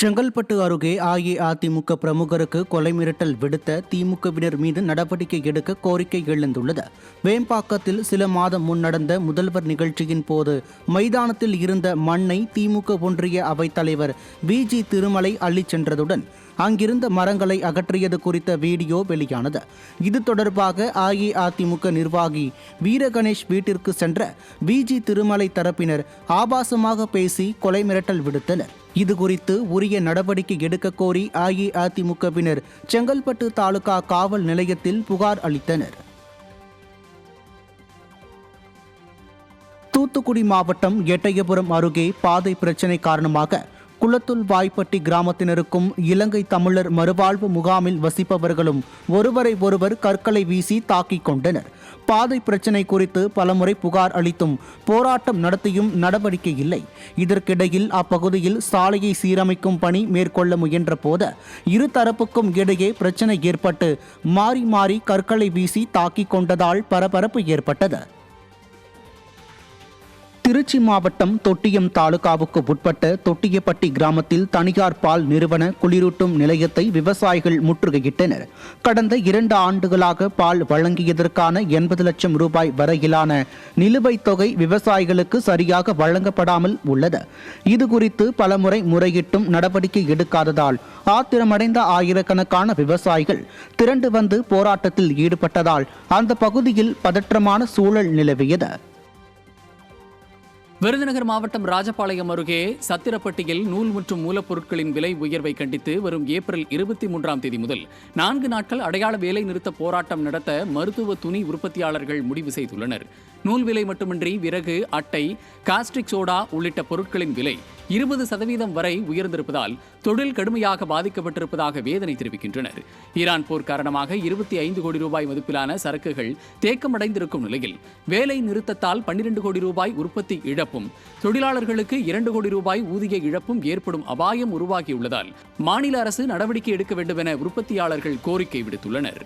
செங்கல்பட்டு அருகே அஇஅதிமுக பிரமுகருக்கு கொலை மிரட்டல் விடுத்த திமுகவினர் மீது நடவடிக்கை எடுக்க கோரிக்கை எழுந்துள்ளது. வேம்பாக்கத்தில் சில மாதம் முன் நடந்த முதல்வர் நிகழ்ச்சியின் போது மைதானத்தில் இருந்த மண்ணை திமுக ஒன்றிய அவைத்தலைவர் VG திருமலை அள்ளிச் சென்றதுடன் அங்கிருந்த மரங்களை அகற்றியது குறித்த வீடியோ வெளியானது. இது தொடர்பாக அஇஅதிமுக நிர்வாகி வீரகணேஷ் வீட்டிற்கு சென்ற VG திருமலை தரப்பினர் ஆபாசமாக பேசி கொலை மிரட்டல் விடுத்தனர். இதுகுறித்து உரிய நடவடிக்கை எடுக்க கோரி அஇஅதிமுகவினர் செங்கல்பட்டு தாலுகா காவல் நிலையத்தில் புகார் அளித்தனர். தூத்துக்குடி மாவட்டம் எட்டயபுரம் அருகே பாதை பிரச்சினை காரணமாக குளத்துள் வாய்ப்பட்டி கிராமத்தினருக்கும் இலங்கை தமிழர் மறுவாழ்வு முகாமில் வசிப்பவர்களும் ஒருவரை ஒருவர் கற்களை வீசி தாக்கிக் கொண்டனர். பாதை பிரச்சினை குறித்து பலமுறை புகார் அளித்தும் போராட்டம் நடத்தியும் நடவடிக்கை இல்லை. இதற்கிடையில் அப்பகுதியில் சாலையை சீரமைக்கும் பணி மேற்கொள்ள முயன்ற போது இருதரப்புக்கும் இடையே பிரச்சினை ஏற்பட்டு மாறி மாறி கற்களை வீசி தாக்கிக் கொண்டதால் பரபரப்பு ஏற்பட்டது. திருச்சி மாவட்டம் தொட்டியம் தாலுகாவுக்கு உட்பட்ட தொட்டியப்பட்டி கிராமத்தில் தனியார் பால் நிறுவன குளிரூட்டும் நிலையத்தை விவசாயிகள் முற்றுகையிட்டனர். கடந்த 2 ஆண்டுகளாக பால் வழங்கியதற்கான 80 லட்சம் ரூபாய் வரையிலான நிலுவைத் தொகை விவசாயிகளுக்கு சரியாக வழங்கப்படாமல் உள்ளது. இதுகுறித்து பலமுறை முறையிட்டும் நடவடிக்கை எடுக்காததால் ஆத்திரமடைந்த ஆயிரக்கணக்கான விவசாயிகள் திரண்டு வந்து போராட்டத்தில் ஈடுபட்டதால் அந்த பகுதியில் பதற்றமான சூழல் நிலவியது. விருதுநகர் மாவட்டம் ராஜபாளையம் அருகே சத்திரப்பட்டியில் நூல் மற்றும் மூலப்பொருட்களின் விலை உயர்வை கண்டித்து வரும் ஏப்ரல் 23ஆம் தேதி முதல் 4 நாட்கள் அடையாள வேலை நிறுத்த போராட்டம் நடத்த மருத்துவ துணி உற்பத்தியாளர்கள் முடிவு செய்துள்ளனர். நூல் விலை மட்டுமின்றி விறகு, அட்டை, காஸ்டிக் சோடா உள்ளிட்ட பொருட்களின் விலை 20% வரை உயர்ந்திருப்பதால் தொழில் கடுமையாக பாதிக்கப்பட்டிருப்பதாக வேதனை தெரிவிக்கின்றனர். ஈரான் போர் காரணமாக 25 கோடி ரூபாய் மதிப்பிலான சரக்குகள் தேக்கமடைந்திருக்கும் நிலையில் வேலை நிறுத்தத்தால் 12 கோடி ரூபாய் உற்பத்தி இழப்பும் தொழிலாளர்களுக்கு 2 கோடி ரூபாய் ஊதிய இழப்பும் ஏற்படும் அபாயம் உருவாகியுள்ளதால் மாநில அரசு நடவடிக்கை எடுக்க வேண்டும் என உற்பத்தியாளர்கள் கோரிக்கை விடுத்துள்ளனர்.